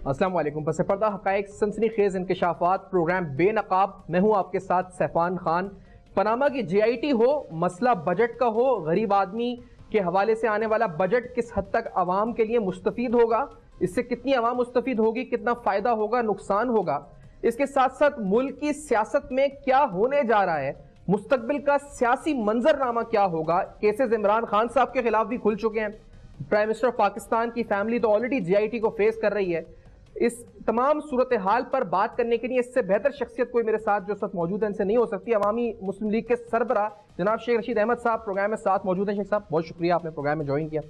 अस्सलाम वालेकुम। पस पर्दा हक़ाइक़ सनसनीखेज़ इंकशाफात प्रोग्राम बेनकाब। मैं हूँ आपके साथ सैफान खान। पनामा की JIT हो, मसला बजट का हो, गरीब आदमी के हवाले से आने वाला बजट किस हद तक आवाम के लिए मुस्तफ़ीद होगा, इससे कितनी आवाम मुस्तफ़ीद होगी, कितना फ़ायदा होगा, नुकसान होगा, इसके साथ साथ मुल्क की सियासत में क्या होने जा रहा है, मुस्तकबिल का सियासी मंजरनामा क्या होगा। केसेस इमरान खान साहब के खिलाफ भी खुल चुके हैं। प्राइम मिनिस्टर ऑफ पाकिस्तान की फैमिली तो ऑलरेडी JIT को फेस कर रही है। इस तमाम सूरत हाल पर बात करने के लिए इससे बेहतर शख्सियत कोई मेरे साथ जो साथ मौजूद है इनसे नहीं हो सकती। अवामी मुस्लिम लीग के सरबराह जनाब शेख रशीद अहमद साहब प्रोग्राम में साथ मौजूद हैं। शेख साहब बहुत शुक्रिया, आपने प्रोग्राम में ज्वाइन किया।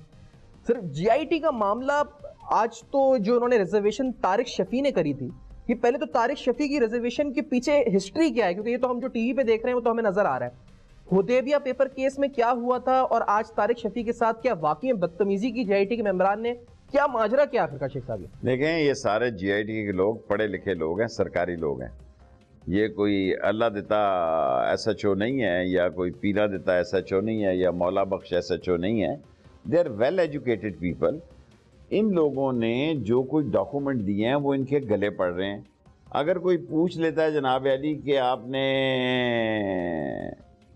सर, JIT का मामला आज तो जो उन्होंने रिजर्वेशन तारिक शफी ने करी थी, ये पहले तो तारिक शफी की रिजर्वेशन के पीछे हिस्ट्री क्या है, क्योंकि ये तो हम जो टीवी पे देख रहे हैं वो तो हमें नजर आ रहा है। हुदैबिया पेपर केस में क्या हुआ था और आज तारिक शफी के साथ क्या वाकई में बदतमीजी की JIT के मेंबरान ने, क्या माजरा क्या आखिर का शेख साहब? देखें, ये सारे JIT के लोग पढ़े लिखे लोग हैं, सरकारी लोग हैं। ये कोई अल्लाह देता SHO नहीं है या कोई पीरा देता SHO नहीं है या मौला बख्श SHO नहीं है। They are well educated people. इन लोगों ने जो कोई डॉक्यूमेंट दिए हैं वो इनके गले पड़ रहे हैं। अगर कोई पूछ लेता है जनाब अली कि आपने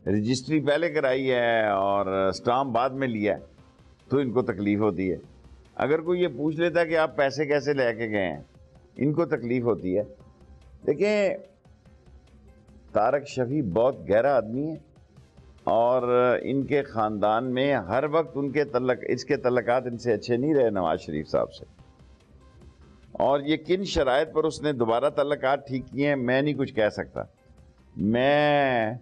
रजिस्ट्री पहले कराई है और स्टाम्प बाद में लिया है, तो इनको तकलीफ होती है। अगर कोई ये पूछ लेता है कि आप पैसे कैसे लेके गए हैं, इनको तकलीफ होती है। देखिए, तारिक शफी बहुत गहरा आदमी है और इनके ख़ानदान में हर वक्त इसके तल्लकात इनसे अच्छे नहीं रहे नवाज शरीफ साहब से। और ये किन शराइत पर उसने दोबारा तल्लकात ठीक किए हैं मैं नहीं कुछ कह सकता। मैं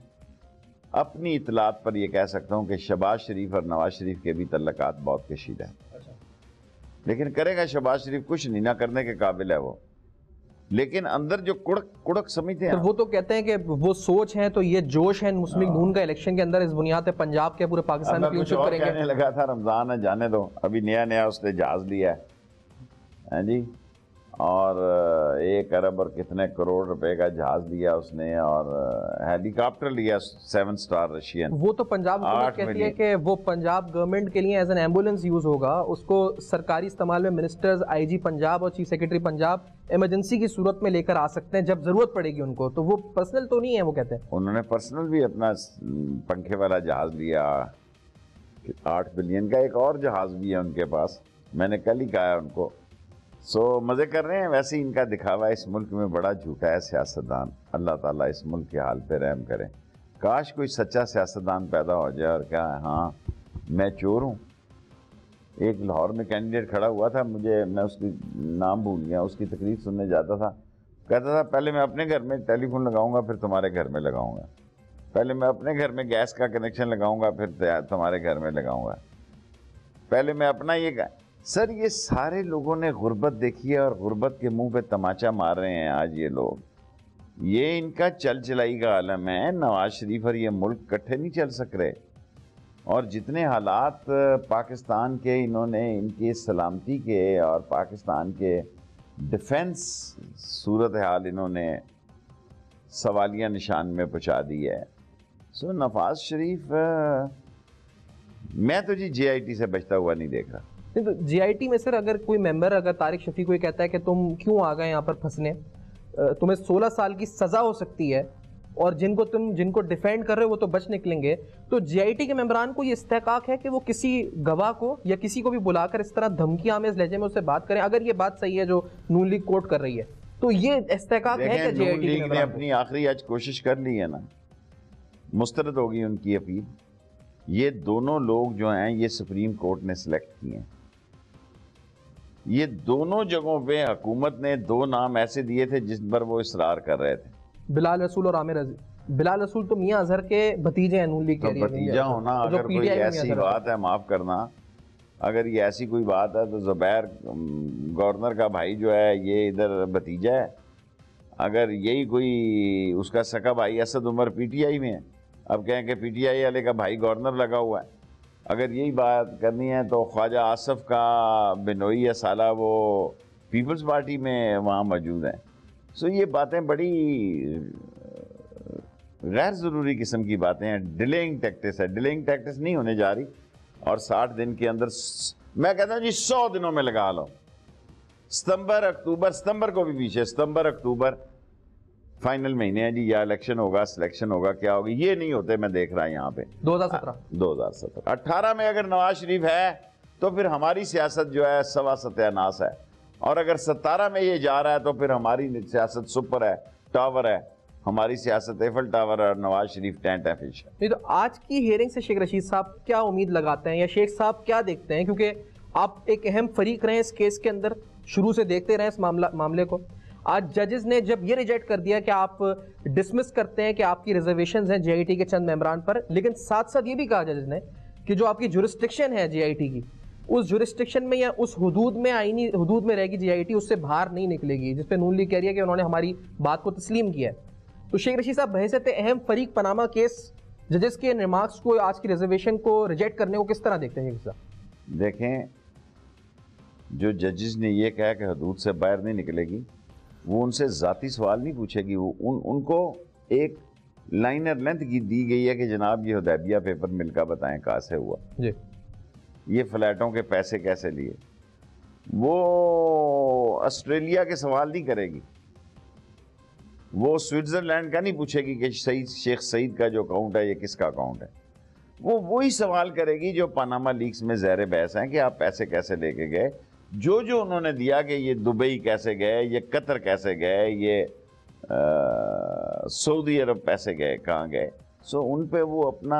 अपनी इतलात पर यह कह सकता हूँ कि शहबाज शरीफ और नवाज शरीफ के भी तल्लकात बहुत कशीदा हैं। लेकिन करेगा शहबाज शरीफ, कुछ नहीं ना करने के काबिल है वो। लेकिन अंदर जो कुड़क समझते हैं तो वो तो कहते हैं कि वो सोच है, तो ये जोश है मुस्लिम नून का इलेक्शन के अंदर इस बुनियाद पे पंजाब के पूरे पाकिस्तान में क्यों करेंगे। कहने लगा था रमजान है, जाने दो, अभी नया उसने जहाज लिया है जी, और 1 अरब और कितने करोड़ रुपए का जहाज लिया उसने और हेलीकॉप्टर लिया 7 स्टार रशियन। वो तो पंजाब हुकूमत कहती है कि वो पंजाब गवर्नमेंट के लिए एज एन एम्बुलेंस यूज होगा, उसको सरकारी इस्तेमाल में मिनिस्टर्स, IG पंजाब और चीफ सेक्रेटरी पंजाब इमरजेंसी की सूरत में लेकर आ सकते हैं जब जरूरत पड़ेगी उनको। तो वो पर्सनल तो नहीं है, वो कहते हैं। उन्होंने पर्सनल भी अपना पंखे वाला जहाज लिया, 8 बिलियन का एक और जहाज भी है उनके पास, मैंने कल ही कहा है उनको। मज़े कर रहे हैं। वैसे ही इनका दिखावा इस मुल्क में बड़ा झूठा है सियासतदान। अल्लाह ताला इस मुल्क के हाल पे रहम करे। काश कोई सच्चा सियासतदान पैदा हो जाए और क्या, हाँ मैं चोर हूँ। एक लाहौर में कैंडिडेट खड़ा हुआ था, मैं उसकी नाम भूल गया, उसकी तकरीर सुनने जाता था। कहता था पहले मैं अपने घर में टेलीफोन लगाऊंगा फिर तुम्हारे घर में लगाऊंगा, पहले मैं अपने घर में गैस का कनेक्शन लगाऊंगा फिर तुम्हारे घर में लगाऊंगा, पहले मैं अपना ये। सर, ये सारे लोगों ने गुर्बत देखी है और गुर्बत के मुंह पे तमाचा मार रहे हैं आज ये लोग। ये इनका चल चलाई का आलम है। नवाज शरीफ और ये मुल्क इकट्ठे नहीं चल सक रहे। और जितने हालात पाकिस्तान के इन्होंने, इनकी सलामती के और पाकिस्तान के डिफेंस सूरत हाल इन्होंने सवालिया निशान में पहुँचा दी है। नवाज शरीफ, मैं तो जी JIT से बचता हुआ नहीं देख रहा। नहीं तो JIT में सर अगर कोई मेंबर, अगर तारिक शफी कोई कहता है कि तुम क्यों आ गए यहाँ पर फंसने, तुम्हें 16 साल की सजा हो सकती है और जिनको डिफेंड कर रहे हो वो तो बच निकलेंगे, तो JIT के मेंबरान को ये इस्तेहकाक है कि वो किसी गवाह को या किसी को भी बुलाकर इस तरह धमकी आमेज लहजे में उससे बात करें। अगर ये बात सही है जो नून लीग कोर्ट कर रही है, तो ये इस्तेहकाक है कि JIT लीग ने अपनी आखिरी आज कोशिश कर ली है ना, मुस्तरद होगी उनकी अपील। ये दोनों लोग जो हैं ये सुप्रीम कोर्ट ने सिलेक्ट किए हैं। ये दोनों जगहों पे हुकूमत ने 2 नाम ऐसे दिए थे जिस पर वो इसरार कर रहे थे, बिलाल रसूल और आमिर अजीज। बिलाल रसूल तो मियां अजहर के भतीजे हैं, नून लीग के भतीजा होना अगर कोई ऐसी बात है, माफ करना, अगर ये ऐसी कोई बात है तो जुबैर गवर्नर का भाई जो है ये इधर भतीजा है। अगर यही कोई उसका सका भाई असद उमर PTI में है, अब कहें कि PTI वाले का भाई गवर्नर लगा हुआ है। अगर यही बात करनी है तो ख्वाजा आसफ का बिनोई या साला वो पीपल्स पार्टी में वहाँ मौजूद हैं। ये बातें बड़ी गैर ज़रूरी किस्म की बातें हैं। डिलेइंग टैक्टिस है, डिलेइंग टैक्टिस नहीं होने जा रही। और 60 दिन के अंदर मैं कहता हूँ जी 100 दिनों में लगा लो, सितंबर अक्टूबर, सितंबर को भी पीछे, सितंबर अक्टूबर फाइनल महीने हैं जी, या इलेक्शन होगा, सिलेक्शन होगा, क्या होगा, ये नहीं होते। मैं देख रहा यहाँ पे 2017 18 में अगर नवाज शरीफ है तो फिर हमारी सियासत जो है सवा सत्यानाश है, और अगर 17 में ये जा रहा है तो फिर हमारी सियासत सुपर है, टावर है, हमारी सियासत एफल टावर और नवाज शरीफ टेंट है फिश है। नहीं तो आज की हियरिंग से शेख रशीद साहब क्या उम्मीद लगाते हैं, या शेख साहब क्या देखते हैं, क्योंकि आप एक अहम फरीक रहे इस केस के अंदर, शुरू से देखते रहे इस मामले को। आज जजेस ने जब ये रिजेक्ट कर दिया कि आप डिसमिस करते हैं कि आपकी रिजर्वेशंस हैं जेआईटी के चंद मेंबरान पर, लेकिन साथ साथ ये भी कहा जजेस ने कि जो आपकी जुरिस्डिक्शन है जेआईटी की, उस जुरिस्डिक्शन में या उस हुदूद में, आईनी हुदूद में रहेगी जेआईटी, उससे बाहर नहीं निकलेगी, जिस पे नून लीग कह रही है कि उन्होंने हमारी बात को तस्लीम किया है। तो शेख रशीद साहब बहसत अहम फरीक पनामा केस जजेस के रिमार्क्स को, आज की रिजर्वेशन को रिजेक्ट करने को किस तरह देखते हैं? देखें, जो जजेस ने ये कहा कि हदूद से बाहर नहीं निकलेगी, वो उनसे ज़ाती सवाल नहीं पूछेगी, वो उनको एक लाइनर लेंथ की दी गई है कि जनाब ये हुदैबिया पेपर मिल का बताएं कहाँ से हुआ जी, ये फ्लैटों के पैसे कैसे लिए। वो ऑस्ट्रेलिया के सवाल नहीं करेगी, वो स्विट्ज़रलैंड का नहीं पूछेगी कि शेख सईद का जो अकाउंट है ये किसका अकाउंट है। वो वही सवाल करेगी जो पनामा लीक्स में ज़हर बहस हैं कि आप पैसे कैसे लेके गए, जो उन्होंने दिया कि ये दुबई कैसे गए, ये कतर कैसे गए, ये सऊदी अरब पैसे गए, कहाँ गए। सो उन पे वो अपना,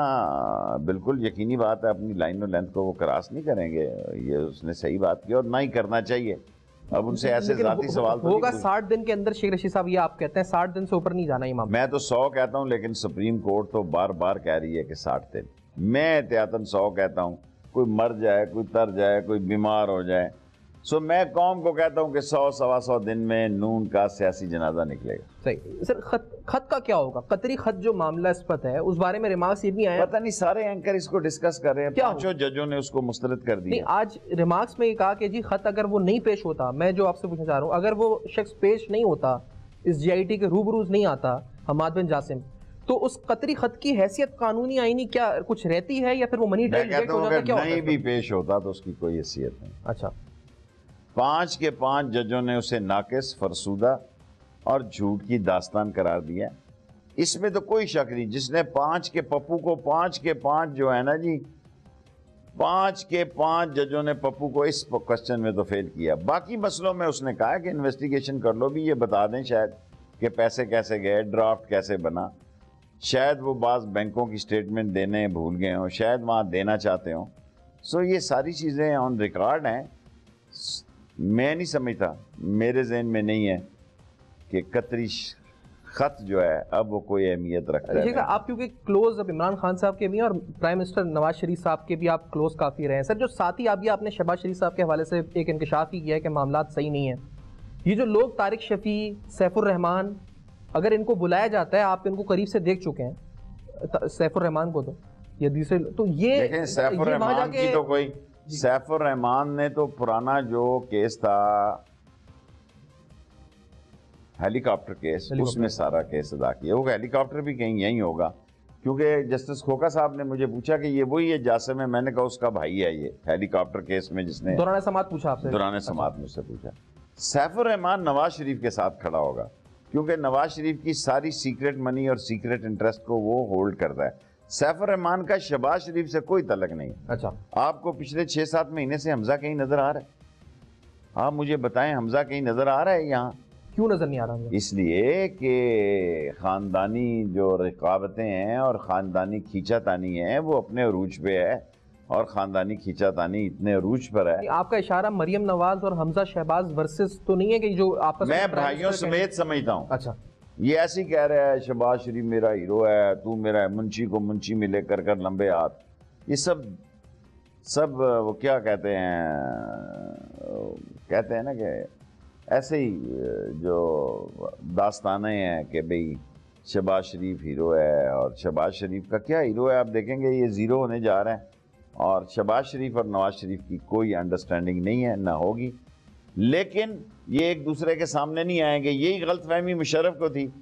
बिल्कुल यकीनी बात है, अपनी लाइन और लेंथ को वो क्रॉस नहीं करेंगे। ये उसने सही बात की और ना ही करना चाहिए। अब उनसे ऐसे जाती सवाल तो होगा 60 दिन के अंदर। शेख रशीद साहब ये आप कहते हैं 60 दिन से ऊपर नहीं जाना इमाम। मैं तो 100 कहता हूँ, लेकिन सुप्रीम कोर्ट तो बार बार कह रही है कि 60 दिन। मैं एहतियातन 100 कहता हूँ। कोई मर जाए, कोई तर जाए, कोई बीमार हो जाए, सो मैं कौम को कहता हूँ कि 100-125 दिन में नून का सियासी जनाजा निकलेगा। सही सर। खत का क्या होगा? कतरी खत जो मामला इस पर है, उस बारे में रिमार्क्स ये भी आए, पता नहीं सारे एंकर इसको डिस्कस कर रहे हैं, पांचों जजों ने उसको मुस्तरद कर दिया। आज रिमार्क्स में ये कहा कि जी खत अगर वो नहीं पेश होता, मैं जो आपसे पूछना चाह रहा हूँ, अगर वो शख्स पेश नहीं होता, इस जीआईटी के रूबरूज नहीं आता, हमाद बिन जासिम, तो उस कतरी खत की हैसियत कानूनी आईनी क्या कुछ रहती है, या फिर वो मनी ट्रेल रिजेक्ट हो जाता है? क्या नहीं भी पेश होता तो उसकी कोई हैसियत नहीं। अच्छा, 5 के 5 जजों ने उसे नाकिस, फरसूदा और झूठ की दास्तान करार दिया। इसमें तो कोई शक नहीं। जिसने 5 के पप्पू को 5 के 5 जो है ना जी, 5 के 5 जजों ने पप्पू को इस क्वेश्चन में तो फेल किया। बाकी मसलों में उसने कहा कि इन्वेस्टिगेशन कर लो, भी ये बता दें शायद कि पैसे कैसे गए, ड्राफ्ट कैसे बना, शायद वो बाज़ बैंकों की स्टेटमेंट देने भूल गए हों, शायद वहाँ देना चाहते हों। सो ये सारी चीज़ें ऑन रिकॉर्ड हैं। मैं नहीं समझता, मेरे जहन में नहीं है कि कतरी खत जो है अब वो कोई अहमियत रखता है। आप क्योंकि क्लोज अब इमरान खान साहब के भी हैं और प्राइम मिनिस्टर नवाज शरीफ साहब के भी आप क्लोज काफ़ी रहे हैं सर। जो साथ ही अभी आपने शहबाज शरीफ साहब के हवाले से एक इंकशाफ ही किया है कि मामला सही नहीं है। ये जो लोग तारिक शफी, सैफुर रहमान, अगर इनको बुलाया जाता है, आप इनको करीब से देख चुके हैं सैफुर रहमान को, तो ये दूसरे, तो ये सैफुर रहमान की तो कोई, सैफुर रहमान ने तो पुराना जो केस था हेलीकॉप्टर केस, उसमें सारा केस अदा किया। वो हेलीकॉप्टर भी कहीं यहीं होगा, क्योंकि जस्टिस खोखा साहब ने मुझे पूछा कि ये वही है जासिम है। मैंने कहा उसका भाई है ये हेलीकॉप्टर केस में, जिसने दौरान समात पूछा आपसे। दौरान समात मुझसे पूछा। सैफुर रहमान नवाज शरीफ के साथ खड़ा होगा, क्योंकि नवाज शरीफ की सारी सीक्रेट मनी और सीक्रेट इंटरेस्ट को वो होल्ड करता है। सैफुर रहमान का शहबाज शरीफ से कोई तलक नहीं। अच्छा, आपको पिछले 6-7 महीने से हमजा कहीं नजर आ रहा है? आप मुझे बताएं, हमजा कहीं नजर आ रहा है यहाँ? क्यों नजर नहीं आ रहा? इसलिए कि खानदानी जो रकाबतें हैं और खानदानी खींचातानी है वो अपने अरूज पे है, और खानदानी खींचातानी इतने अरूज पर है। आपका इशारा मरियम नवाज और हमजा शहबाज वर्सेस तो नहीं है कि जो आपस में मैं भाइयों समेत समझता हूँ। अच्छा, ये ऐसे ही कह रहा है शहबाज शरीफ मेरा हीरो है, तू मेरा है, मुंशी को मुंशी मिले कर कर लंबे हाथ, ये सब वो क्या कहते हैं ना कि ऐसे ही जो दास्तानें हैं कि भाई शहबाज शरीफ हीरो है, और शहबाज शरीफ का क्या हीरो है, आप देखेंगे ये ज़ीरो होने जा रहे हैं। और शहबाज शरीफ और नवाज शरीफ की कोई अंडरस्टैंडिंग नहीं है, ना होगी। लेकिन ये एक दूसरे के सामने नहीं आएंगे। यही गलतफहमी मुशर्रफ को थी।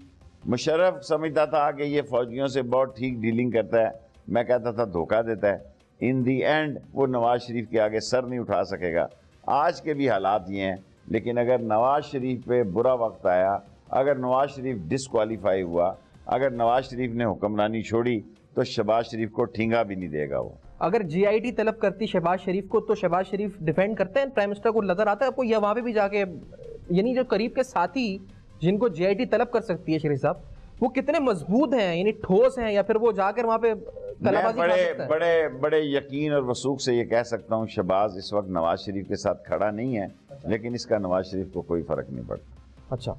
मुशर्रफ समझता था कि ये फौजियों से बहुत ठीक डीलिंग करता है, मैं कहता था धोखा देता है। इन दी एंड वो नवाज शरीफ के आगे सर नहीं उठा सकेगा। आज के भी हालात ये हैं लेकिन अगर नवाज शरीफ पे बुरा वक्त आया, अगर नवाज शरीफ डिसक्वालीफाई हुआ, अगर नवाज शरीफ ने हुक्मरानी छोड़ी, तो शहबाज शरीफ को ठिंगा भी नहीं देगा वो। अगर जीआईटी तलब करती शहबाज शरीफ को, तो शहबाज शरीफ डिफेंड करते हैं प्राइम मिनिस्टर को, नजर आता है आपको, या वहां पे भी जाके, यानी जो करीब के साथी जिनको जीआईटी तलब कर सकती है शरीफ साहब, वो कितने मजबूत हैं, यानी ठोस हैं, या फिर वो जाकर वहां पे कलाबाजी कर सकता है? बड़े बड़े यकीन और वसूख से ये कह सकता हूँ, शहबाज इस वक्त नवाज शरीफ के साथ खड़ा नहीं है। अच्छा। लेकिन इसका नवाज शरीफ को कोई फर्क नहीं पड़ता। अच्छा,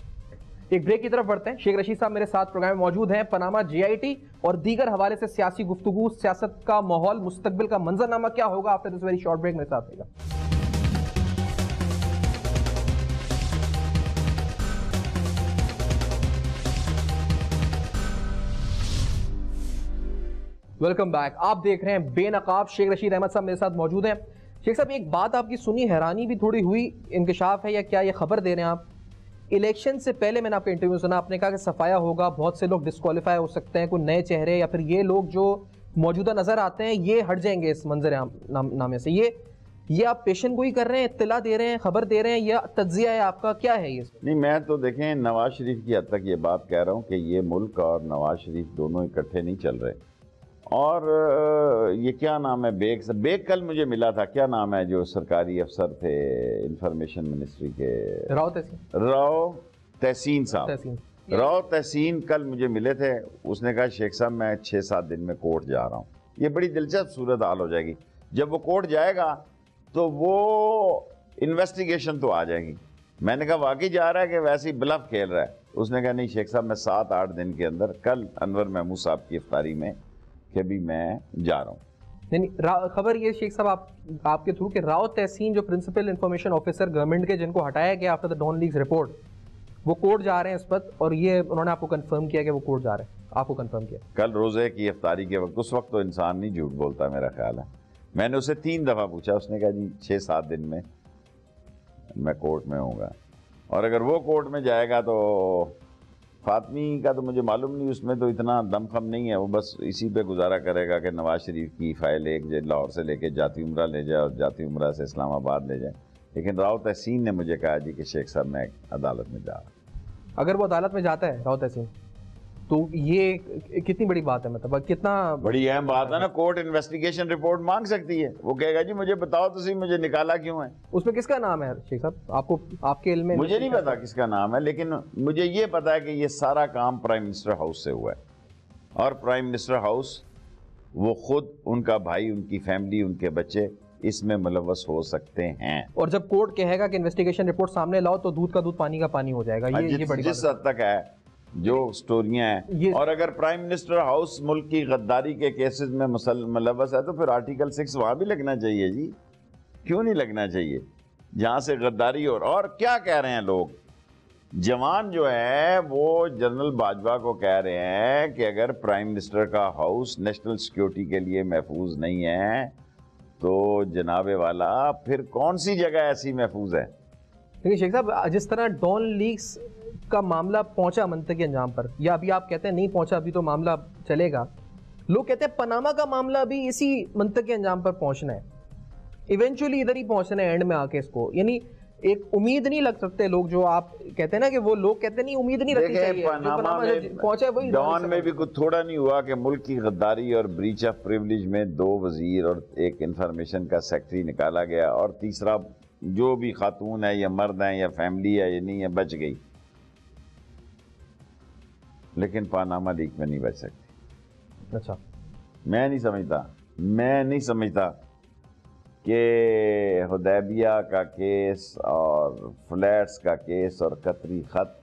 एक ब्रेक की तरफ बढ़ते हैं। शेख रशीद साहब मेरे साथ प्रोग्राम में मौजूद हैं। पनामा, जीआईटी और दीगर हवाले से सियासी गुफ्तगू, सियासत का माहौल, मुस्तकबिल का मंजरनामा क्या होगा, after this very short break मेरे साथ रहेगा। Welcome back. आप देख रहे हैं बेनकाब। शेख रशीद अहमद साहब मेरे साथ मौजूद हैं। शेख साहब, एक बात आपकी सुनी, हैरानी भी थोड़ी हुई, इंकशाफ है या क्या ये खबर दे रहे हैं आप? इलेक्शन से पहले मैंने आपका इंटरव्यू सुना, आपने कहा कि सफाया होगा, बहुत से लोग डिस्क्वालीफाई हो सकते हैं, कोई नए चेहरे या फिर ये लोग जो मौजूदा नजर आते हैं ये हट जाएंगे इस मंजर नामे से। ये आप पेशन गोई कर रहे हैं, इत्तला दे रहे हैं, खबर दे रहे हैं, या तज्जिया है आपका, क्या है ये? नहीं, मैं तो देखें नवाज शरीफ की हद तक ये बात कह रहा हूँ कि ये मुल्क और नवाज शरीफ दोनों इकट्ठे नहीं चल रहे। और ये क्या नाम है, बेग कल मुझे मिला था, क्या नाम है जो सरकारी अफसर थे इंफॉर्मेशन मिनिस्ट्री के, राव तहसीन साहब, राव तहसीन कल मुझे मिले थे। उसने कहा शेख साहब मैं 6-7 दिन में कोर्ट जा रहा हूँ। ये बड़ी दिलचस्प सूरत हाल हो जाएगी। जब वो कोर्ट जाएगा तो वो इन्वेस्टिगेशन तो आ जाएगी। मैंने कहा वाकई जा रहा है कि वैसे ही ब्लफ खेल रहा है? उसने कहा नहीं शेख साहब मैं 7-8 दिन के अंदर, कल अनवर महमूद साहब की इफ्तारी में कि भी मैं जा रहा हूँ। नहीं, खबर ये शेख साहब आपके थ्रू कि राव तहसीन जो प्रिंसिपल इंफॉर्मेशन ऑफिसर गवर्नमेंट के, जिनको हटाया गया after the Dawn leaks report, वो कोर्ट जा रहे हैं इस वक्त, और ये उन्होंने आपको कंफर्म किया कि वो कोर्ट जा रहे हैं? आपको कंफर्म किया कल रोजे की इफ्तारी के वक्त? उस वक्त तो इंसान नहीं झूठ बोलता मेरा ख्याल है। मैंने उसे 3 दफ़ा पूछा, उसने कहा जी 6-7 दिन में मैं कोर्ट में होऊंगा। और अगर वो कोर्ट में जाएगा तो फातमी का तो मुझे मालूम नहीं, उसमें तो इतना दमखम नहीं है, वो बस इसी पे गुजारा करेगा कि नवाज शरीफ की फाइल एक लाहौर से लेके जाती उम्रा ले जाए और जाती उम्रा से इस्लामाबाद ले जाए। लेकिन राव तहसीन ने मुझे कहा जी कि शेख साहब मैं अदालत में जा रहा हूँ। अगर वो अदालत में जाता है राव तहसीन, तो ये कितनी बड़ी बात है, मतलब कितना बड़ी अहम बात है ना। कोर्ट इन्वेस्टिगेशन रिपोर्ट मांग सकती है। वो कहेगा जी मुझे बताओ तो सही, मुझे निकाला क्यों है। उसमें किसका नाम है शेख साहब, आपको, आपके इल्म में? मुझे नहीं पता किसका नाम है, लेकिन मुझे ये पता है कि ये सारा काम प्राइम मिनिस्टर हाउस से हुआ है। और प्राइम मिनिस्टर हाउस, वो खुद, उनका भाई, उनकी फैमिली, उनके बच्चे इसमें मुलव्वस हो सकते हैं। और जब कोर्ट कहेगा कि इन्वेस्टिगेशन रिपोर्ट सामने लाओ, तो दूध का दूध पानी का पानी हो जाएगा। ये बड़ी जिस हद तक है जो स्टोरियां हैं। और अगर प्राइम मिनिस्टर हाउस मुल्क की गद्दारी के केसेस में मुलव्वस है तो फिर आर्टिकल 6 वहां भी लगना चाहिए जी। क्यों नहीं लगना चाहिए? जहां से गद्दारी और क्या कह रहे हैं लोग, जवान जो है वो जनरल बाजवा को कह रहे हैं कि अगर प्राइम मिनिस्टर का हाउस नेशनल सिक्योरिटी के लिए महफूज नहीं है तो जनाबे वाला फिर कौन सी जगह ऐसी महफूज है? देखिए शेख साहब, जिस तरह डॉन लीक्स का मामला पहुंचा मंतकी अंजाम पर, या अभी आप कहते हैं नहीं पहुंचा, अभी तो मामला चलेगा, लोग कहते हैं पनामा का मामला भी इसी मंतकी अंजाम पर पहुंचना है, इवेंचुअली इधर ही पहुंचना है एंड में आके इसको। यानी एक उम्मीद नहीं लग सकते लोग, जो आप कहते हैं ना कि वो लोग कहते नहीं, उम्मीद नहीं रखनी चाहिए। पनामा में पहुंचा वही डॉन में भी कुछ थोड़ा नहीं हुआ कि मुल्क की गद्दारी और ब्रीच ऑफ प्रिविलेज में 2 वजीर और एक इंफॉर्मेशन का सेक्रेटरी निकाला गया, और तीसरा जो भी खातून है या मर्द है या फैमिली है या नहीं है बच गई। लेकिन पनामा लीक में नहीं बच सकती। अच्छा, मैं नहीं समझता कि हुदैबिया का केस और फ्लैट्स का केस और कतरी खत,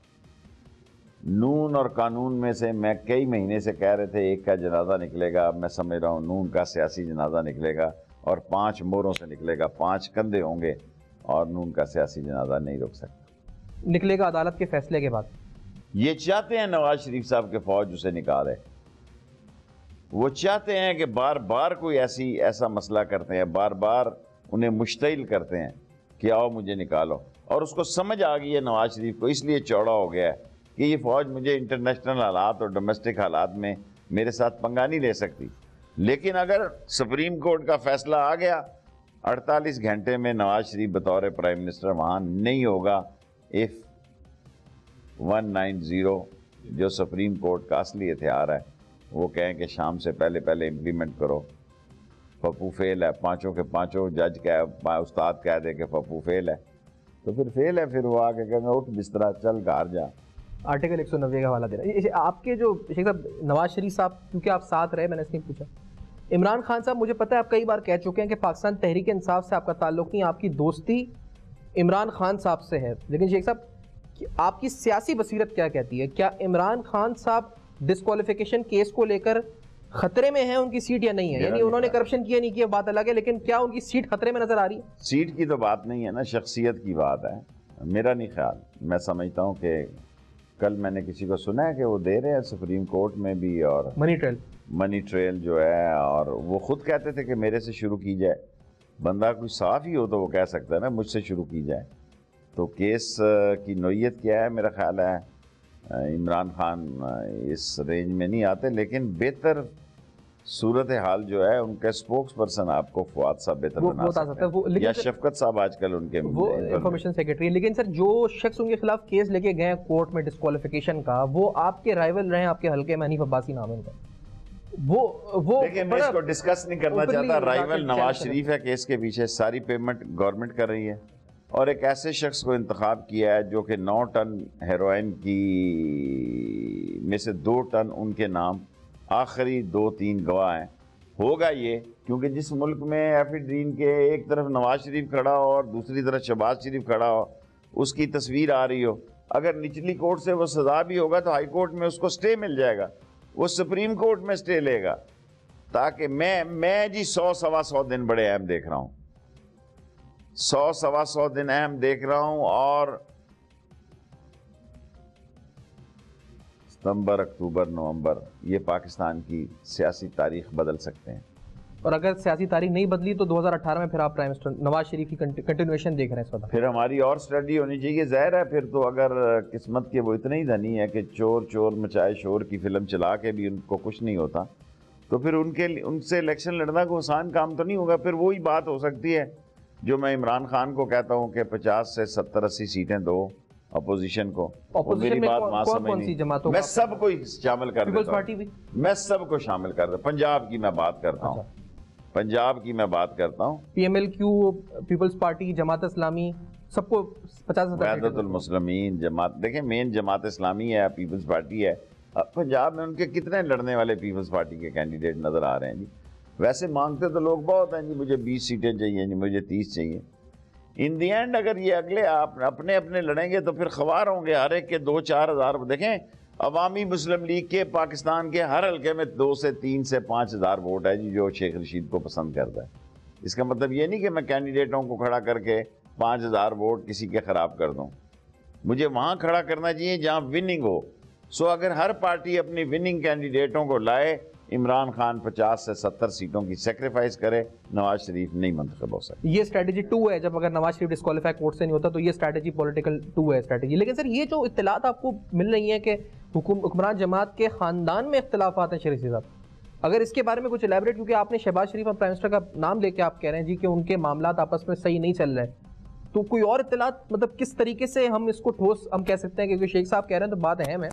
नून और कानून में से मैं कई महीने से कह रहे थे एक का जनाजा निकलेगा, अब मैं समझ रहा हूँ नून का सियासी जनाजा निकलेगा और 5 मोहरों से निकलेगा, 5 कंधे होंगे और नून का सियासी जनाजा नहीं रुक सकता। निकलेगा अदालत के फैसले के बाद। ये चाहते हैं नवाज शरीफ साहब के फौज उसे निकाले। वो चाहते हैं कि बार बार कोई ऐसा मसला करते हैं, बार बार उन्हें मुश्तिल करते हैं कि आओ मुझे निकालो। और उसको समझ आ गई है नवाज शरीफ को, इसलिए चौड़ा हो गया है कि ये फौज मुझे इंटरनेशनल हालात और डोमेस्टिक हालात में मेरे साथ पंगा नहीं ले सकती। लेकिन अगर सुप्रीम कोर्ट का फैसला आ गया 48 घंटे में नवाज शरीफ बतौर प्राइम मिनिस्टर वहाँ नहीं होगा इफ़ 190 जो सुप्रीम कोर्ट का असली हथियार है वो कहें कि शाम से पहले पहले इम्प्लीमेंट करो। पप्पू फेल है, पांचों के पांचों जज कह उस्ताद कह दे कि पप्पू फेल है तो फिर फेल है, फिर वो आके कहेंगे उठ बिस्तरा चल घर जा। आर्टिकल 190 का हवाला दे रहा है आपके जो शेख साहब नवाज शरीफ साहब, क्योंकि आप साथ रहे मैंने इसलिए पूछा। इमरान खान साहब, मुझे पता है आप कई बार कह चुके हैं कि पाकिस्तान तहरीक इंसाफ से आपका ताल्लुक नहीं, आपकी दोस्ती इमरान खान साहब से है। लेकिन शेख साहब आपकी सियासी बसीरत क्या कहती है? क्या इमरान खान साहब डिस्क्वालिफिकेशन केस को लेकर खतरे में है, उनकी सीट या नहीं है? यानी उन्होंने करप्शन किया नहीं किया बात अलग है, लेकिन क्या उनकी सीट खतरे में नजर आ रही है? सीट की तो बात नहीं है ना, शख्सियत की बात है। मेरा नहीं ख्याल, मैं समझता हूँ कि कल मैंने किसी को सुना है कि वो दे रहे हैं सुप्रीम कोर्ट में भी, और मनी ट्रेल जो है, और वो खुद कहते थे कि मेरे से शुरू की जाए। बंदा कोई साफ ही हो तो वो कह सकता है ना मुझसे शुरू की जाए। तो केस की नोयत क्या है? मेरा ख्याल है इमरान खान इस रेंज में नहीं आते, लेकिन बेहतर सूरत हाल जो है उनका स्पोक्स पर्सन आपको फवाद साहब बेहतर बना सकते हैं, या शफकत साहब आजकल उनके वो इंफॉर्मेशन सेक्रेटरी। लेकिन सर जो शख्स उनके खिलाफ केस लेके गए कोर्ट में डिस्क्वालिफिकेशन का, वो आपके राइवल रहे, आपके हल्के में हनीफ अब्बासी नाम है उनका। वो देखिए मैं इसको डिस्कस नहीं करना चाहता। राइवल नवाज शरीफ है केस के पीछे, सारी पेमेंट गवर्नमेंट कर रही है, और एक ऐसे शख्स को इंतखाब किया है जो कि 9 टन हेरोइन की में से 2 टन उनके नाम, आखिरी 2-3 गवाह हैं। होगा ये क्योंकि जिस मुल्क में एफिड्रीन के एक तरफ नवाज शरीफ खड़ा हो और दूसरी तरफ शहबाज शरीफ खड़ा हो, उसकी तस्वीर आ रही हो, अगर निचली कोर्ट से वो सजा भी होगा तो हाई कोर्ट में उसको स्टे मिल जाएगा, वो सुप्रीम कोर्ट में स्टे लेगा। ताकि मैं जी 100-125 दिन बड़े अहम देख रहा हूँ, 100-125 दिन अहम देख रहा हूँ, और सितंबर, अक्टूबर, नवंबर ये पाकिस्तान की सियासी तारीख बदल सकते हैं। और अगर सियासी तारीख नहीं बदली तो 2018 में फिर आप प्राइम मिनिस्टर नवाज शरीफ की कंटिन्यूएशन देख रहे हैं इस वक्त? फिर हमारी और स्टडी होनी चाहिए, ज़ाहिर है। फिर तो अगर किस्मत के वो इतने ही धनी है कि चोर चोर मचाए शोर की फिल्म चला के भी उनको कुछ नहीं होता, तो फिर उनसे इलेक्शन लड़ना को आसान काम तो नहीं होगा। फिर वही बात हो सकती है जो मैं इमरान खान को कहता हूँ कि 50 से 70-80 सीटें दो अपोजिशन को। मेरी बात वहाँ समझ, मैं सबको शामिल कर देता हूँ, मैं सबको शामिल कर देता हूँ। पंजाब की मैं बात करता हूँ, पंजाब की मैं बात करता हूँ, PMLQ, peoples party, Jamaat Islami, सबको 50,000 मुस्लिमीन जमात। देखें मेन जमात इस्लामी है, पीपल्स पार्टी है। अब पंजाब में उनके कितने लड़ने वाले पीपल्स पार्टी के कैंडिडेट नजर आ रहे हैं जी? वैसे मांगते तो लोग बहुत हैं जी, मुझे 20 सीटें चाहिए जी, मुझे 30 चाहिए। इन दी एंड अगर ये अगले आप अपने अपने लड़ेंगे तो फिर खवार होंगे हर एक के 2-4 हज़ार। देखें अवामी मुस्लिम लीग के पाकिस्तान के हर हल्के में 2 से 3 से 5 हज़ार वोट है जी जो शेख रशीद को पसंद करता है। इसका मतलब ये नहीं कि मैं कैंडिडेटों को खड़ा करके 5,000 वोट किसी के ख़राब कर दूँ। मुझे वहाँ खड़ा करना चाहिए जहाँ विनिंग हो। सो अगर हर पार्टी अपनी विनिंग कैंडिडेटों को लाए, इमरान खान 50 से 70 सीटों की सेक्रीफाइस करे, नवाज शरीफ नहीं मंतखब हो सकते। ये स्ट्रेटेजी 2 है, जब अगर नवाज शरीफ डिस्क्वालीफाई कोर्ट से नहीं होता तो ये स्ट्रेटेजी पॉलिटिकल 2 है स्ट्रेटेजी। लेकिन सर ये जो इत्तलात आपको मिल रही है कि हुक्मरान जमात के खानदान में इख्तलाफात हैं शरीफ साहब, अगर इसके बारे में कुछ एलैबोरेट, क्योंकि आपने शहबाज शरीफ और प्राइम मिनिस्टर का नाम लेके आप कह रहे हैं जी कि उनके मामलात आपस में सही नहीं चल रहे, तो कोई और इत्तलात मतलब किस तरीके से हम इसको ठोस हम कह सकते हैं? क्योंकि शेख साहब कह रहे हैं तो बात अहम है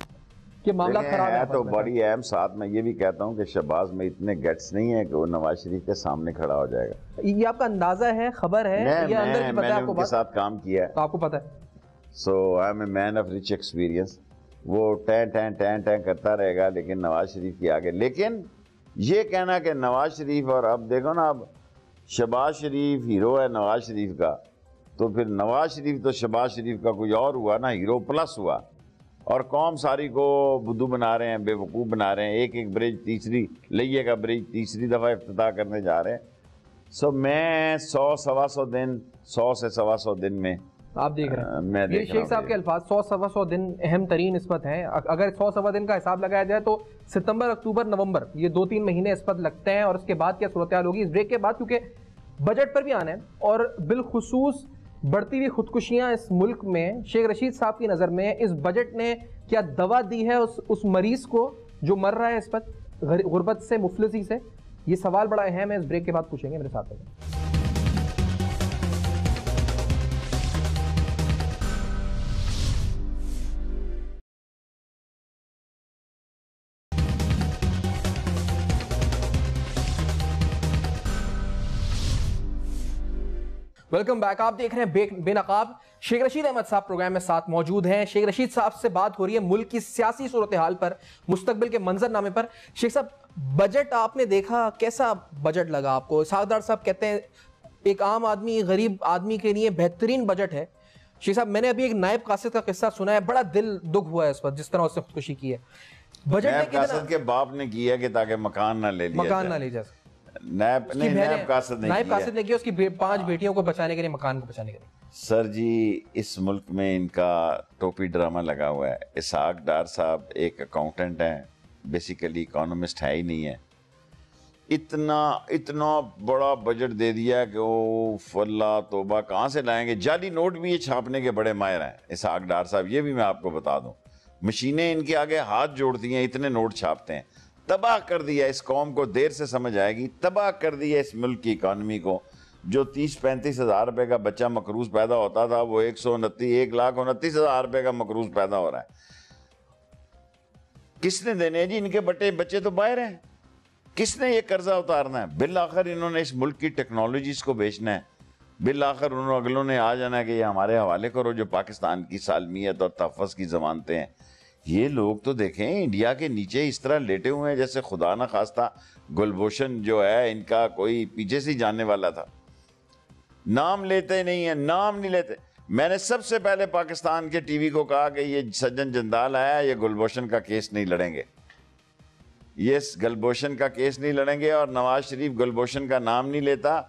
कि मामला खराब है तो बड़ी अहम। साथ में ये भी कहता हूँ कि शहबाज में इतने गट्स नहीं है कि वो नवाज शरीफ के सामने खड़ा हो जाएगा। ये आपका अंदाजा है, खबर है, या अंदर की पता है आपको? उनके साथ काम किया है तो आपको पता है। So I am a man of rich experience. वो टैं करता रहेगा लेकिन नवाज शरीफ के आगे। लेकिन ये कहना कि नवाज शरीफ, और अब देखो ना, अब शहबाज शरीफ हीरो है नवाज शरीफ का, तो फिर नवाज शरीफ तो शहबाज शरीफ का कोई और हुआ ना, हीरो प्लस हुआ। और कौम सारी को बुद्धू बना रहे हैं, बेवकूफ़ बना रहे हैं। एक ब्रिज तीसरी लइये का ब्रिज तीसरी दफ़ा इफ्तिताह करने जा रहे हैं। सो मैं 100-125 दिन, 100 से 125 दिन में आप देख रहे हैं। मैं ये शेख साहब के अल्फाज 100-125 दिन अहम तरीन इस्मत हैं। अगर 100-125 दिन का हिसाब लगाया जाए तो सितंबर, अक्टूबर, नवंबर ये 2-3 महीने इस्मत लगते हैं। और उसके बाद क्या सूरत हाल होगी इस ब्रेक के बाद, क्योंकि बजट पर भी आना है और बिलखुसूस बढ़ती हुई खुदकुशियां इस मुल्क में शेख रशीद साहब की नज़र में इस बजट ने क्या दवा दी है उस मरीज को जो मर रहा है इस वक्त गुर्बत से, मुफलिसी से? ये सवाल बड़ा अहम है, इस ब्रेक के बाद पूछेंगे। मेरे साथ वेलकम बैक। आप देख रहे हैं बेनकाब। शेख रशीद अहमद साहब प्रोग्राम में साथ मौजूद हैं। शेख रशीद साहब से बात हो रही है मुल्क की सियासी सूरत हाल पर, मुस्तकबिल के मंजरनामे पर। शेख साहब, बजट आपने देखा, कैसा बजट लगा आपको? सागदार साहब कहते हैं एक आम आदमी, गरीब आदमी के लिए बेहतरीन बजट है। शेख साहब, मैंने अभी एक नायब कासिद का किस्सा सुना है, बड़ा दिल दुख हुआ है इस पर, जिस तरह उसने खुदकुशी की है। बजट में कासिद के बाप ने किया कि ताकि मकान ना ले लिया, मकान ना ले जा। नायब कासिद ने किया उसकी 5 बेटियों को बचाने के लिए, मकान को बचाने के लिए। सर जी, इस मुल्क में इनका टोपी ड्रामा लगा हुआ है। इसहाक डार साहब एक अकाउंटेंट हैं, बेसिकली इकोनॉमिस्ट है ही नहीं है। इतना बड़ा बजट दे दिया कि वो फल्ला तोबा कहाँ से लाएंगे। जाली नोट भी ये छापने के बड़े माहिर हैं इसहाक डार साहब, ये भी मैं आपको बता दूं। मशीनें इनके आगे हाथ जोड़ती हैं, इतने नोट छापते हैं। तबाह कर दिया इस कौम को, देर से समझ आएगी, तबाह कर दिया इस मुल्क की इकानमी को। जो 30-35 हज़ार रुपये का बच्चा मकरूज पैदा होता था, वो 1,29,00,000 रुपये का मकरूज पैदा हो रहा है। किसने देने जी? इनके बच्चे तो बाहर हैं। किसने ये कर्जा उतारना है? बिल आखिर इन्होंने इस मुल्क की टेक्नोलॉजीज को बेचना है। बिल आखिर उन्होंने अगलों ने आ जाना है कि ये हमारे हवाले करो, जो पाकिस्तान की सालमियत और तहफ़्फ़ुज़ की ज़मानतें हैं। ये लोग तो देखें, इंडिया के नीचे इस तरह लेटे हुए हैं जैसे खुदा ना खास्ता गुलभूषण जो है इनका कोई पीछे से जाने वाला था। नाम लेते नहीं है, नाम नहीं लेते। मैंने सबसे पहले पाकिस्तान के टीवी को कहा कि ये सज्जन जंदाल आया, ये गुलभूषण का केस नहीं लड़ेंगे, ये गुलभूषण का केस नहीं लड़ेंगे। और नवाज शरीफ गुलभूषण का नाम नहीं लेता।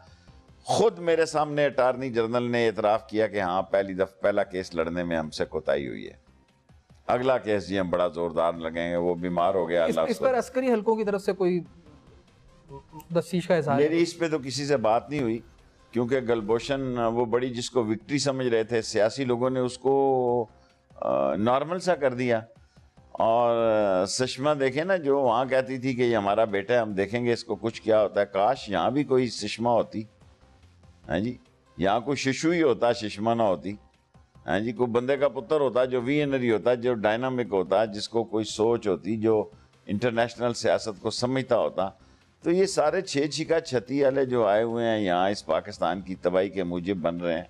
खुद मेरे सामने अटार्नी जनरल ने एतराफ़ किया कि हाँ, पहला केस लड़ने में हमसे कोताही हुई है। अगला केस जी हम बड़ा जोरदार लगेंगे, वो बीमार हो गया। इस पर अस्करी हलकों की तरफ से कोई दस्तीश का इज़हार? मेरी इस पे तो किसी से बात नहीं हुई, क्योंकि गुलभूषण वो बड़ी जिसको विक्ट्री समझ रहे थे सियासी लोगों ने, उसको नॉर्मल सा कर दिया। और सुषमा देखें ना, जो वहाँ कहती थी कि ये हमारा बेटा है, हम देखेंगे इसको कुछ क्या होता है। काश यहाँ भी कोई सुषमा होती, हाँ जी, यहाँ कोई शिशु ही होता, सुषमा ना होती। हाँ जी, कोई बंदे का पुत्र होता जो विजनरी होता, जो डायनामिक होता, जिसको कोई सोच होती, जो इंटरनेशनल सियासत को समझता होता। तो ये सारे छीका छती वाले जो आए हुए हैं यहाँ, इस पाकिस्तान की तबाही के मूजिब बन रहे हैं।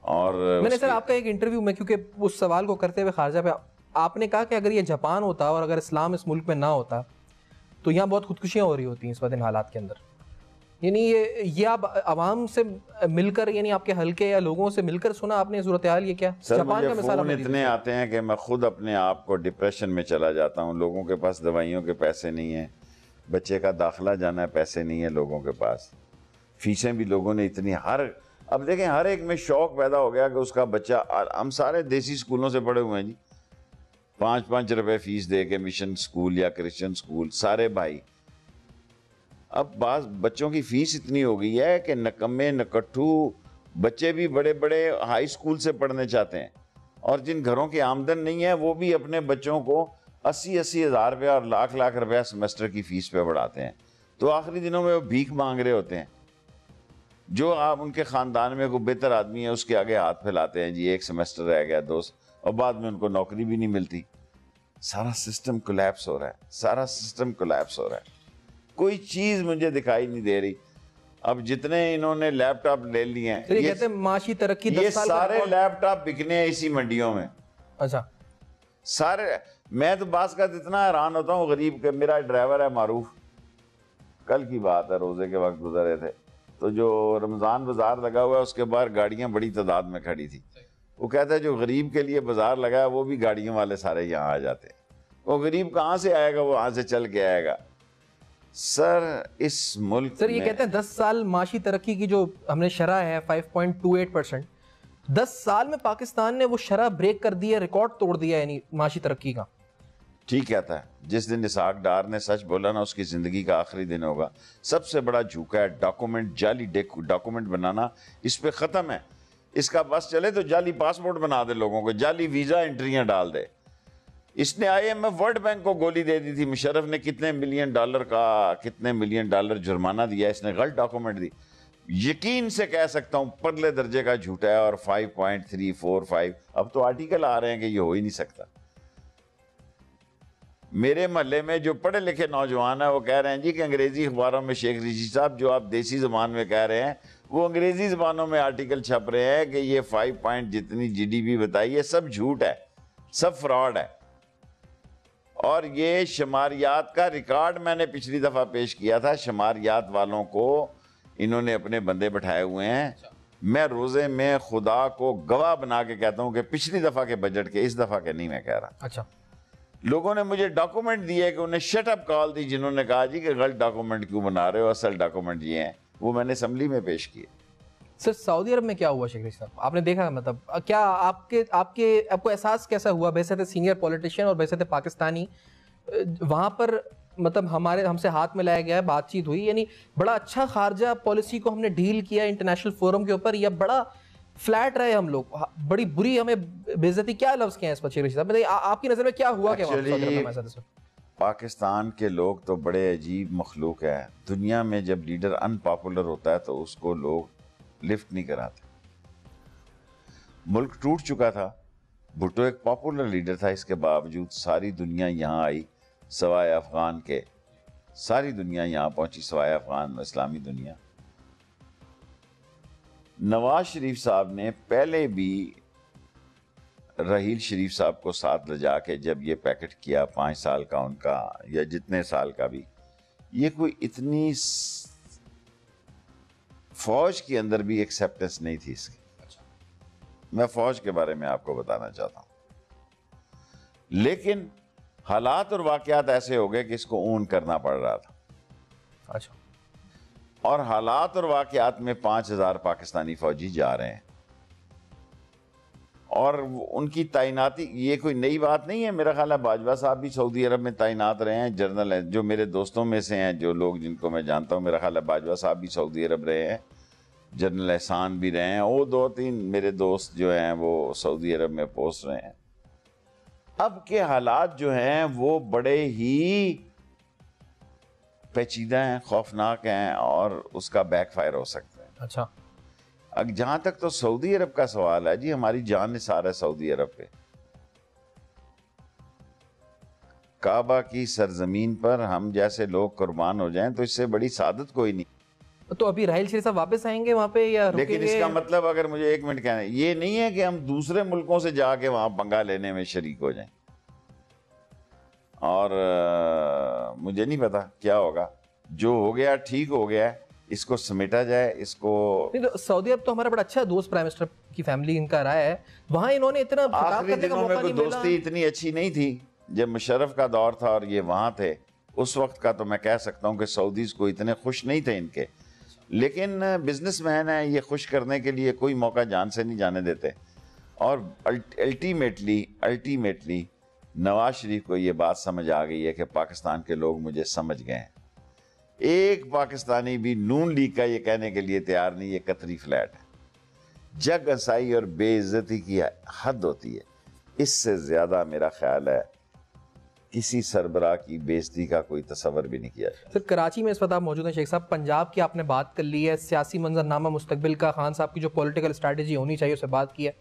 और मैंने सर आपका एक इंटरव्यू में, क्योंकि उस सवाल को करते हुए खारजा पे आपने कहा कि अगर ये जापान होता और अगर इस्लाम इस मुल्क में ना होता तो यहाँ बहुत खुदकुशियाँ हो रही होती हैं इस वक्त इन हालात के अंदर। यानी ये आप आवाम से मिलकर, यानी आपके हल्के या लोगों से मिलकर सुना आपने सूरत हाल? ये क्या जापान का मिसाल इतने आते हैं कि मैं खुद अपने आप को डिप्रेशन में चला जाता हूँ। लोगों के पास दवाइयों के पैसे नहीं हैं, बच्चे का दाखिला जाना है, पैसे नहीं है लोगों के पास। फीसें भी लोगों ने इतनी, अब देखें हर एक में शौक पैदा हो गया कि उसका बच्चा, हम सारे देसी स्कूलों से पढ़े हुए हैं जी, 5-5 रुपए फीस दे के मिशन स्कूल या क्रिश्चियन स्कूल, सारे भाई। अब बच्चों की फीस इतनी हो गई है कि नकम्मे नकट्ठू बच्चे भी बड़े बड़े हाई स्कूल से पढ़ने चाहते हैं, और जिन घरों की आमदन नहीं है वो भी अपने बच्चों को 80-80 हज़ार रुपया और लाख रुपया सेमेस्टर की फीस पे बढ़ाते हैं। तो आखिरी दिनों में वो भीख मांग रहे होते हैं। जो आप उनके ख़ानदान में कोई बेहतर आदमी है उसके आगे हाथ फैलाते हैं, जी एक सेमेस्टर रह गया दोस्त, और बाद में उनको नौकरी भी नहीं मिलती। सारा सिस्टम कोलैप्स हो रहा है, सारा सिस्टम कोलैप्स हो रहा है। कोई चीज़ मुझे दिखाई नहीं दे रही। अब जितने इन्होंने लैपटॉप ले लिए हैं, ये कहते हैं माशी तरक्की, ये सारे लैपटॉप बिकने हैं इसी मंडियों में। अच्छा, सारे। मैं तो बास का इतना हैरान होता हूँ, गरीब के, मेरा ड्राइवर है मारूफ, कल की बात है, रोजे के वक्त गुजरे थे, तो जो रमज़ान बाजार लगा हुआ है उसके बाहर गाड़ियाँ बड़ी तादाद में खड़ी थी। वो कहता है जो गरीब के लिए बाजार लगा है वो भी गाड़ियों वाले सारे यहाँ आ जाते हैं। वो गरीब कहाँ से आएगा? वो वहाँ से चल के आएगा। सर इस मुल्क सर ये कहते हैं 10 साल माशी तरक्की की जो हमने शरह है 5.28%, 10 साल में पाकिस्तान ने वो शरह ब्रेक कर दी है, रिकॉर्ड तोड़ दिया है यानी माशी तरक्की का। ठीक कहता है। जिस दिन इसहाक डार ने सच बोला ना, उसकी ज़िंदगी का आखिरी दिन होगा। सबसे बड़ा झूठा है डॉक्यूमेंट, जाली डॉक्यूमेंट बनाना, इस पे ख़त्म है। इसका बस चले तो जाली पासपोर्ट बना दे लोगों को, जाली वीज़ा एंट्रियाँ डाल दे। इसने IMF वर्ल्ड बैंक को गोली दे दी थी। मुशर्रफ ने कितने मिलियन डॉलर जुर्माना दिया, इसने गलत डॉक्यूमेंट दी। यकीन से कह सकता हूँ परले दर्जे का झूठा है। और 5.345 अब तो आर्टिकल आ रहे हैं कि ये हो ही नहीं सकता। मेरे महल्ले में जो पढ़े लिखे नौजवान है वो कह रहे हैं जी कि अंग्रेजी अखबारों में शेख रशीद साहब जो आप देसी ज़बान में कह रहे हैं वो अंग्रेजी जबानों में आर्टिकल छप रहे हैं कि ये 5 पॉइंट जितनी जीडीपी बताई है सब झूठ है, सब फ्रॉड है। और ये शुमारियात का रिकॉर्ड मैंने पिछली दफा पेश किया था। शुमारियात वालों को इन्होंने अपने बंदे बैठाए हुए हैं। मैं रोजे में खुदा को गवाह बना के कहता हूं कि पिछली दफा के बजट के, इस दफा के नहीं मैं कह रहा। अच्छा, लोगों ने मुझे डॉक्यूमेंट दिए कि उन्हें शट अप कॉल दी, जिन्होंने कहा जी कि गलत डॉक्यूमेंट क्यों बना रहे हो, असल डॉक्यूमेंट ये हैं। वो मैंने असम्बली में पेश किए। सर सऊदी अरब में क्या हुआ शेख रशीद साहब, आपने देखा? मतलब क्या आपको एहसास कैसा हुआ? वैसे थे सीनियर पॉलिटिशियन और वैसे थे पाकिस्तानी, वहां पर मतलब हमसे हाथ मिलाया गया, बातचीत हुई, यानी बड़ा अच्छा खारजा पॉलिसी को हमने डील किया इंटरनेशनल फोरम के ऊपर, या बड़ा फ्लैट रहे हम लोग, बड़ी बुरी हमें बेइज्जती? क्या लफ्ज के हैं इस पर शेख रशीद साहब? आपकी नजर में क्या हुआ? क्या पाकिस्तान के लोग तो बड़े अजीब मखलूक है। दुनिया में जब लीडर अनपॉपुलर होता है तो उसको लोग लिफ्ट नहीं कराते। मुल्क टूट चुका था, भुट्टो एक पॉपुलर लीडर था, इसके बावजूद सारी दुनिया यहाँ आई सवाए अफगान के। सारी दुनिया यहाँ पहुंची सवाए अफगान, इस्लामी दुनिया। नवाज शरीफ साहब ने पहले भी रहील शरीफ साहब को साथ ले जाके जब ये पैकेट किया 5 साल का उनका, या जितने साल का भी, ये कोई इतनी फौज के अंदर भी एक्सेप्टेंस नहीं थी इसकी। मैं फौज के बारे में आपको बताना चाहता हूं, लेकिन हालात और वाकयात ऐसे हो गए कि इसको ऊन करना पड़ रहा था। अच्छा। और हालात और वाकयात में 5000 पाकिस्तानी फौजी जा रहे हैं और उनकी तैनाती ये कोई नई बात नहीं है। मेरा ख्याल है बाजवा साहब भी सऊदी अरब में तैनात रहे हैं, जनरल है जो मेरे दोस्तों में से हैं, जो लोग जिनको मैं जानता हूं, मेरा ख्याल है बाजवा साहब भी सऊदी अरब रहे हैं, जनरल एहसान भी रहे हैं, वो 2-3 मेरे दोस्त जो हैं वो सऊदी अरब में पोस्ट रहे हैं। अब के हालात जो हैं वो बड़े ही पेचीदा हैं, खौफनाक हैं और उसका बैकफायर हो सकता है। अच्छा। अब जहां तक तो सऊदी अरब का सवाल है, जी हमारी जान निसार है सऊदी अरब पे। काबा की सरजमीन पर हम जैसे लोग कुर्बान हो जाएं तो इससे बड़ी सादत कोई नहीं। तो अभी राहिल शरीफ साहब वापस आएंगे वहां पे या रुकेंगे? लेकिन इसका मतलब, अगर मुझे 1 मिनट कहना है, ये नहीं है कि हम दूसरे मुल्कों से जाके वहां पंगा लेने में शरीक हो जाएं। और मुझे नहीं पता क्या होगा, जो हो गया ठीक हो गया, इसको समेटा जाए, इसको नहीं। तो सऊदी अरब तो हमारा बड़ा अच्छा दोस्त, प्राइम मिनिस्टर की फैमिली इनका रहा है, वहां इन्होंने इतना आखिरी दिनों में कोई दोस्ती इतनी अच्छी नहीं थी। जब मुशर्रफ का दौर था और ये वहां थे, उस वक्त का तो मैं कह सकता हूं कि सऊदीज को इतने खुश नहीं थे इनके, लेकिन बिजनेसमैन है, ये खुश करने के लिए कोई मौका जान से नहीं जाने देते। और अल्टीमेटली नवाज शरीफ को ये बात समझ आ गई है कि पाकिस्तान के लोग मुझे समझ गए हैं। एक पाकिस्तानी भी नून लीग का ये कहने के लिए तैयार नहीं, ये कतरी फ्लैट है। जग अंसाई और बेइज्जती की हद होती है, इससे ज्यादा मेरा ख्याल है किसी सरबराह की बेइज्जती का कोई तस्वर भी नहीं किया। सर कराची में इस वक्त आप मौजूद हैं शेख साहब, पंजाब की आपने बात कर ली है, सियासी मंजरनामा मुस्तकबिल का, खान साहब की जो पॉलिटिकल स्ट्रैटेजी होनी चाहिए उससे बात की है।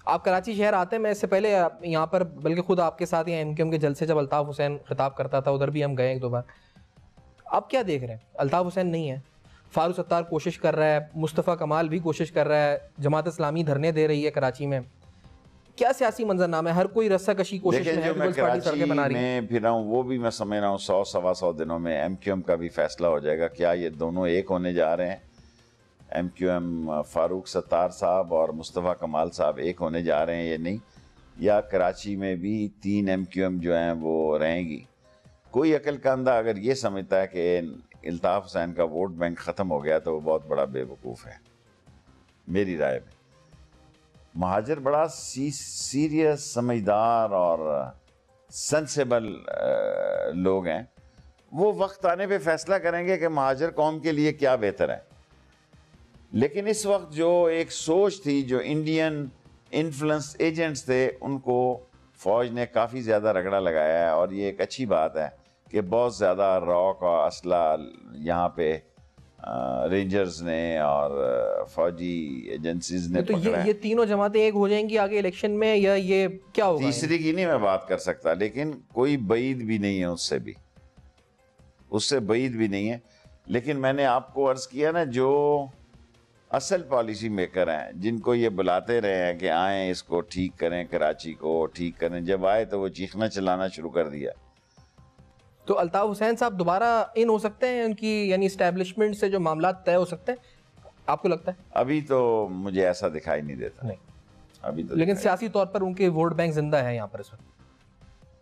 आप कराची शहर आते हैं, मैं इससे पहले यहाँ पर बल्कि खुद आपके साथ या एमक्यूएम के जलसे जब अल्ताफ हुसैन खिताब करता था, उधर भी हम गए 1-2 बार। आप क्या देख रहे हैं? अल्ताफ हुसैन नहीं है, फारूक सत्तार कोशिश कर रहा है, मुस्तफ़ा कमाल भी कोशिश कर रहा है, जमात इस्लामी धरने दे रही है कराची में। क्या सियासी मंजरनामा है? हर कोई रस्साकशी कोशिश में है, मैं कराची में फिर रहा हूँ, वो भी मैं समझ रहा हूँ 100-125 दिनों में एमक्यूएम का भी फैसला हो जाएगा। क्या ये दोनों एक होने जा रहे हैं? एमक्यूएम फारूक सत्तार साहब और मुस्तफ़ा कमाल साहब एक होने जा रहे हैं ये नहीं, या कराची में भी 3 एमक्यूएम जो हैं वो रहेंगी? कोई अक्लकांदा अगर ये समझता है कि अल्ताफ हुसैन का वोट बैंक ख़त्म हो गया तो वो बहुत बड़ा बेवकूफ़ है मेरी राय में। महाजर बड़ा सीरियस, समझदार और सेंसेबल लोग हैं। वो वक्त आने पे फैसला करेंगे कि महाजर कौम के लिए क्या बेहतर है। लेकिन इस वक्त जो एक सोच थी, जो इंडियन इन्फ्लुएंस एजेंट्स थे, उनको फ़ौज ने काफ़ी ज़्यादा रगड़ा लगाया है। और ये एक अच्छी बात है कि बहुत ज़्यादा रॉक और असला यहाँ पे रेंजर्स ने और फौजी एजेंसीज ने तो ये तीनों जमातें एक हो जाएंगी आगे इलेक्शन में, या ये क्या होगा? तीसरी की नहीं मैं बात कर सकता, लेकिन कोई बईद भी नहीं है, उससे बईद भी नहीं है। लेकिन मैंने आपको अर्ज किया ना, जो असल पॉलिसी मेकर हैं, जिनको ये बुलाते रहे हैं कि आएँ इसको ठीक करें, कराची को ठीक करें, जब आए तो वो चीखना चिल्लाना शुरू कर दिया। तो अल्ताफ हुसैन साहब दोबारा इन हो सकते हैं, उनकी यानी इस्टेब्लिशमेंट से जो मामला तय हो सकते हैं, आपको लगता है? अभी तो मुझे ऐसा दिखाई नहीं देता। नहीं अभी तो लेकिन सियासी तौर पर उनके वोट बैंक जिंदा है यहाँ पर इस वक्त,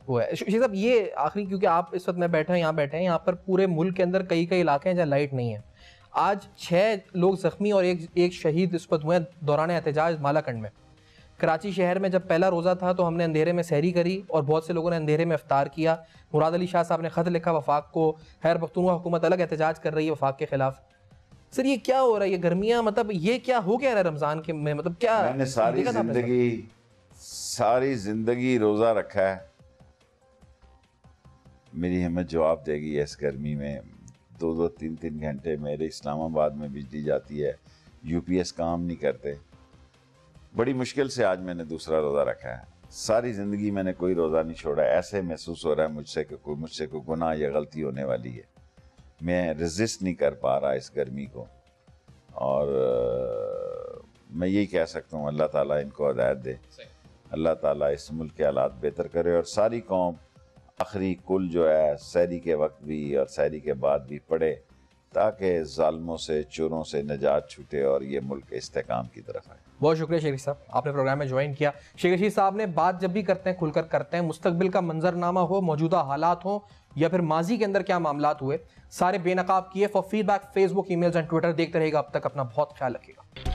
वो है। शेख साहब ये आखिरी, क्योंकि आप इस वक्त में बैठे हैं, यहाँ बैठे हैं, यहाँ पर पूरे मुल्क के अंदर कई कई इलाके हैं जहाँ लाइट नहीं है। आज 6 लोग जख्मी और एक शहीद इस वक्त हुए दौरान एहतजाज मालाकंड में। कराची शहर में जब पहला रोज़ा था तो हमने अंधेरे में सहरी करी और बहुत से लोगों ने अंधेरे में इफ्तार किया। मुराद अली शाह साहब ने ख़त लिखा वफाक को, खैर पख्तूनख्वा हुकूमत अलग एहतजाज कर रही है वफाक के खिलाफ। सर ये क्या हो रहा है, ये गर्मियाँ, मतलब ये क्या हो गया है रमज़ान के में, मतलब क्या? मैंने सारी जिंदगी रोज़ा रखा है, मेरी हिम्मत जवाब देगी इस गर्मी में। 2-2, 3-3 घंटे मेरे इस्लामाबाद में बिजली जाती है, यूपीएस काम नहीं करते। बड़ी मुश्किल से आज मैंने दूसरा रोज़ा रखा है। सारी ज़िंदगी मैंने कोई रोज़ा नहीं छोड़ा। ऐसे महसूस हो रहा है मुझसे कोई गुनाह या गलती होने वाली है। मैं रेजिस्ट नहीं कर पा रहा इस गर्मी को, और मैं यही कह सकता हूँ अल्लाह ताला इनको हिदायत दे, अल्लाह ताला इस मुल्क के हालात बेहतर करे और सारी कौम आखिरी कुल जो है सहरी के वक्त भी और सहरी के बाद भी पढ़े, ताकि ज़ालिमों से, चोरों से निजात छूटे और ये मुल्क इस्तेकाम की तरफ आए। बहुत शुक्रिया शेख साहब, आपने प्रोग्राम में ज्वाइन किया। शेख रशीद साहब ने बात जब भी करते हैं खुलकर करते हैं, मुस्तकबिल का मंजरनामा हो, मौजूदा हालात हो या फिर माजी के अंदर क्या मामलात हुए, सारे बेनकाब किए। For feedback Facebook, emails and Twitter देखते रहेगा। अब तक अपना बहुत ख्याल रखिएगा।